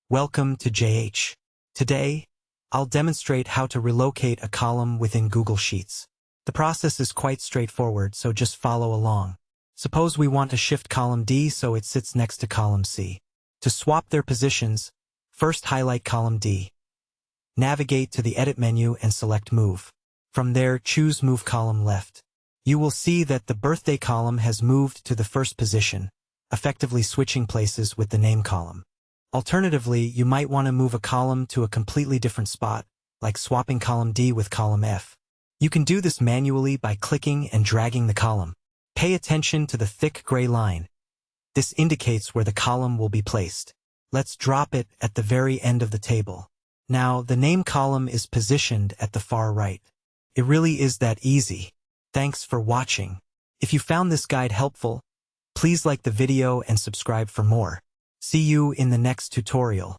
Welcome to JH. Today, I'll demonstrate how to relocate a column within Google Sheets. The process is quite straightforward, so just follow along. Suppose we want to shift column D so it sits next to column C. To swap their positions, first highlight column D. Navigate to the Edit menu and select Move. From there, choose Move Column Left. You will see that the birthday column has moved to the first position, effectively switching places with the name column. Alternatively, you might want to move a column to a completely different spot, like swapping column D with column F. You can do this manually by clicking and dragging the column. Pay attention to the thick gray line. This indicates where the column will be placed. Let's drop it at the very end of the table. Now, the name column is positioned at the far right. It really is that easy. Thanks for watching. If you found this guide helpful, please like the video and subscribe for more. See you in the next tutorial.